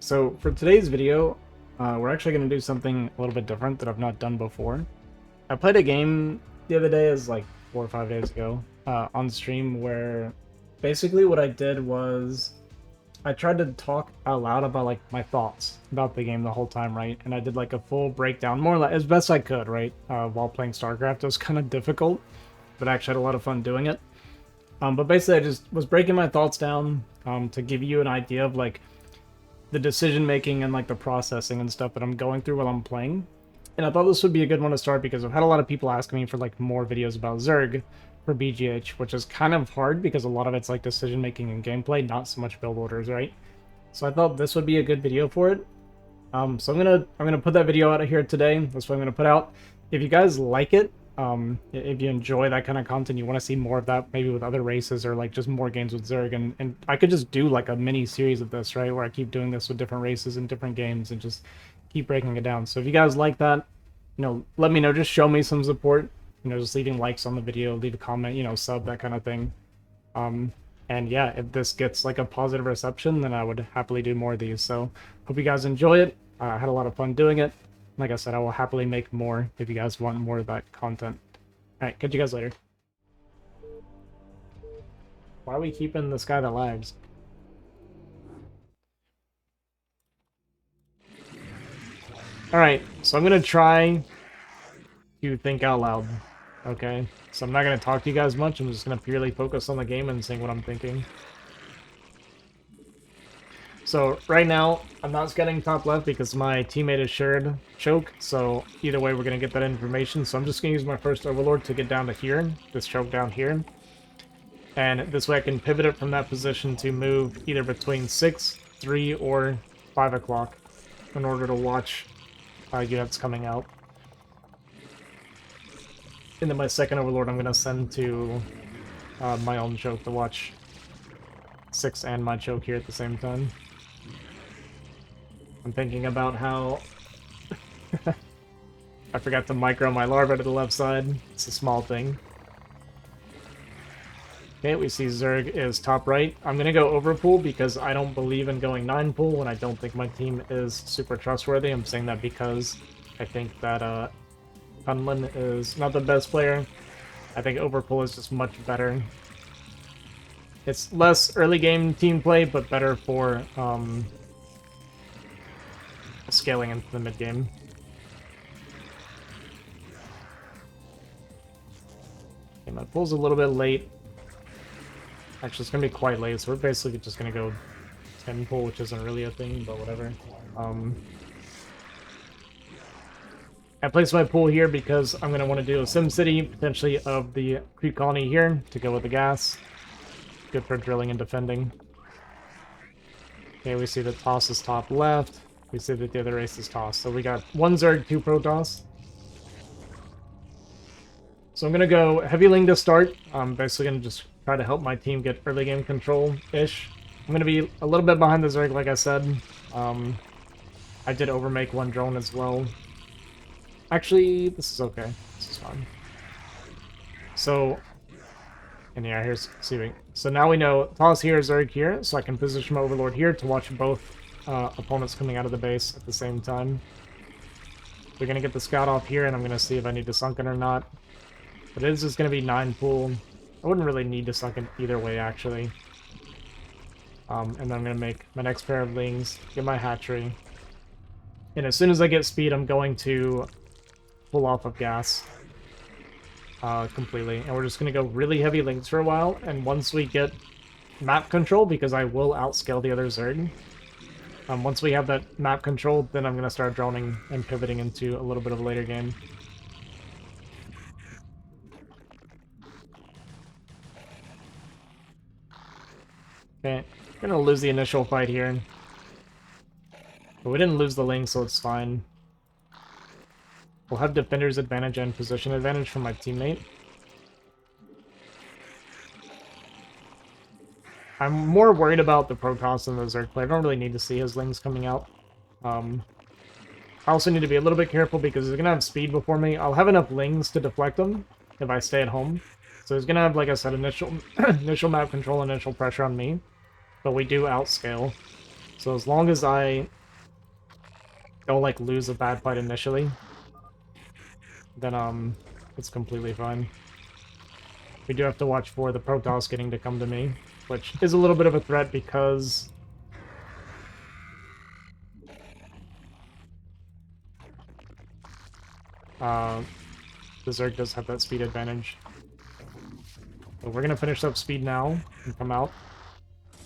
So for today's video, we're actually going to do something a little bit different that I've not done before. I played a game the other day, is like 4 or 5 days ago, on stream where basically what I did was I tried to talk out loud about like my thoughts about the game the whole time, right? And I did like a full breakdown, more like as best I could, right? While playing StarCraft, it was kind of difficult, but I actually had a lot of fun doing it. But basically, I just was breaking my thoughts down to give you an idea of like the decision making and like the processing and stuff that I'm going through while I'm playing. And I thought this would be a good one to start because I've had a lot of people asking me for like more videos about Zerg for BGH, which is kind of hard because a lot of it's like decision making and gameplay, not so much build orders, right? So I thought this would be a good video for it. So I'm gonna put that video out of here today. That's what I'm gonna put out. If you guys like it, if you enjoy that kind of content, you want to see more of that, maybe with other races or like just more games with Zerg, and I could just do like a mini series of this, right, where I keep doing this with different races and different games and just keep breaking it down. So if you guys like that, let me know. Just show me some support. Just leaving likes on the video, leave a comment, sub, that kind of thing. And yeah, if this gets like a positive reception, then I would happily do more of these. So hope you guys enjoy it. I had a lot of fun doing it. Like I said, I will happily make more if you guys want more of that content. Alright, catch you guys later. Why are we keeping this guy that lags? Alright, so I'm gonna try to think out loud. Okay? So I'm not gonna talk to you guys much, I'm just gonna purely focus on the game and saying what I'm thinking. So right now, I'm not scanning top left because my teammate is shared choke, so either way we're going to get that information. So I'm just going to use my first Overlord to get down to here, this choke down here. And this way I can pivot it from that position to move either between 6, 3, or 5 o'clock in order to watch units coming out. And then my second Overlord I'm going to send to my own choke to watch 6 and my choke here at the same time. I'm thinking about how I forgot to micro my larva to the left side. It's a small thing. Okay, we see Zerg is top right. I'm going to go Overpool because I don't believe in going 9 pool and I don't think my team is super trustworthy. I'm saying that because I think that Kunlun is not the best player. I think Overpool is just much better. It's less early game team play, but better for scaling into the mid game. Okay, my pool's a little bit late. Actually, it's gonna be quite late, so we're basically just gonna go 10 pool, which isn't really a thing, but whatever. I placed my pool here because I'm gonna want to do a Sim City, potentially of the creep colony here to go with the gas. Good for drilling and defending. Okay, we see the toss is top left. We see that the other race is toss. So we got 1 Zerg, 2 Protoss. So I'm going to go Heavy Ling to start. I'm basically going to just try to help my team get early game control-ish. I'm going to be a little bit behind the Zerg, like I said. I did overmake 1 drone as well. Actually, this is okay. This is fine. So, and yeah, here's Seaving. So now we know Toss here, Zerg here, so I can position my Overlord here to watch both opponents coming out of the base at the same time. We're going to get the scout off here, and I'm going to see if I need to sunken or not. But it is just going to be 9 pool. I wouldn't really need to sunken either way, actually. And then I'm going to make my next pair of lings, get my hatchery. And as soon as I get speed, I'm going to pull off of gas completely. And we're just going to go really heavy lings for a while. And once we get map control, because I will outscale the other Zerg, once we have that map control, then I'm going to start droning and pivoting into a little bit of a later game. Okay, we're going to lose the initial fight here. But we didn't lose the link, so it's fine. We'll have defender's advantage and position advantage from my teammate. I'm more worried about the Protoss than the Zerg play. I don't really need to see his lings coming out. I also need to be a little bit careful because he's going to have speed before me. I'll have enough lings to deflect him if I stay at home. So he's going to have, like I said, initial map control, initial pressure on me. But we do outscale. So as long as I don't like lose a bad fight initially, then it's completely fine. We do have to watch for the Protoss getting to come to me, which is a little bit of a threat because the Zerg does have that speed advantage. So we're gonna finish up speed now and come out.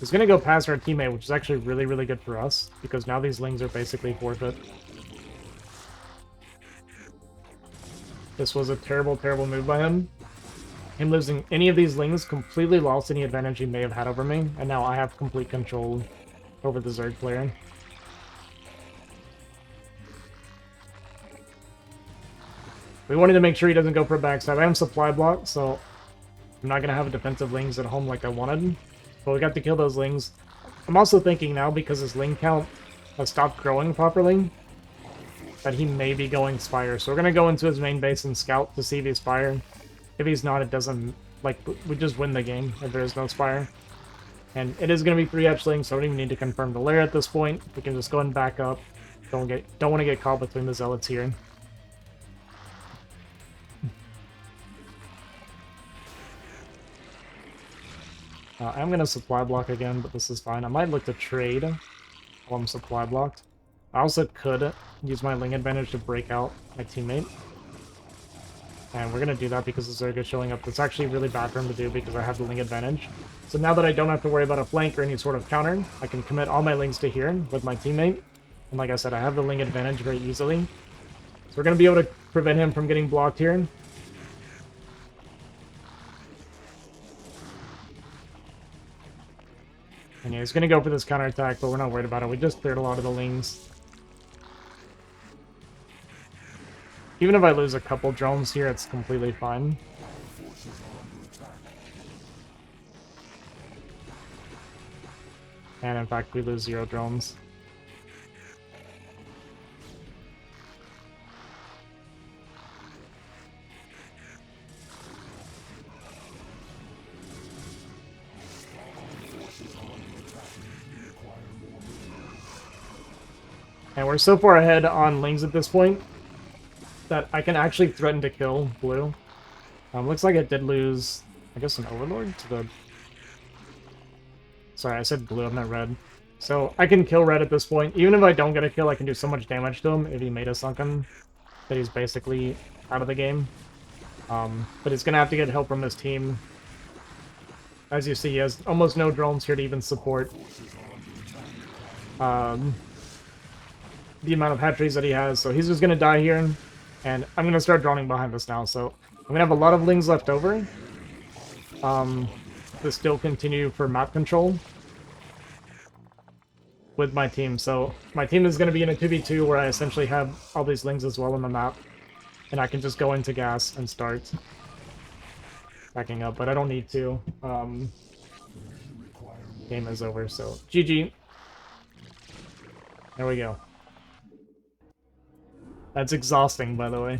He's gonna go past our teammate, which is actually really, really good for us, because now these lings are basically forfeit. This was a terrible, terrible move by him. Him losing any of these lings completely lost any advantage he may have had over me, and now I have complete control over the Zerg player. We wanted to make sure he doesn't go for a backstab. I am supply blocked, so I'm not going to have a defensive lings at home like I wanted. But we got to kill those lings. I'm also thinking now, because his ling count has stopped growing properly, that he may be going Spire. So we're going to go into his main base and scout to see if he's Spire. If he's not, it doesn't... Like, we just win the game if there is no Spire. And it is going to be 3 hatchlings, so I don't even need to confirm the lair at this point. We can just go ahead and back up. Don't want to get caught between the zealots here. I'm going to supply block again, but this is fine. I might look to trade while I'm supply blocked. I also could use my ling advantage to break out my teammate. And we're going to do that because the Zerg is showing up. It's actually really bad for him to do because I have the ling advantage. So now that I don't have to worry about a flank or any sort of counter, I can commit all my lings to here with my teammate. And like I said, I have the ling advantage very easily. So we're going to be able to prevent him from getting blocked here. And yeah, he's going to go for this counterattack, but we're not worried about it. We just cleared a lot of the lings. Even if I lose a couple drones here, it's completely fine. And in fact, we lose 0 drones. And we're so far ahead on lings at this point that I can actually threaten to kill blue. Looks like it did lose, I guess, an overlord to the... Sorry, I said blue, I meant red. So I can kill red at this point. Even if I don't get a kill, I can do so much damage to him if he made a sunken that he's basically out of the game. But he's going to have to get help from his team. As you see, he has almost no drones here to even support the amount of hatcheries that he has. So he's just going to die here. And I'm going to start droning behind this now. So I'm going to have a lot of lings left over. To still continue for map control with my team. So my team is going to be in a 2v2 where I essentially have all these lings as well on the map. And I can just go into gas and start backing up, but I don't need to. Game is over, so GG. There we go. That's exhausting, by the way.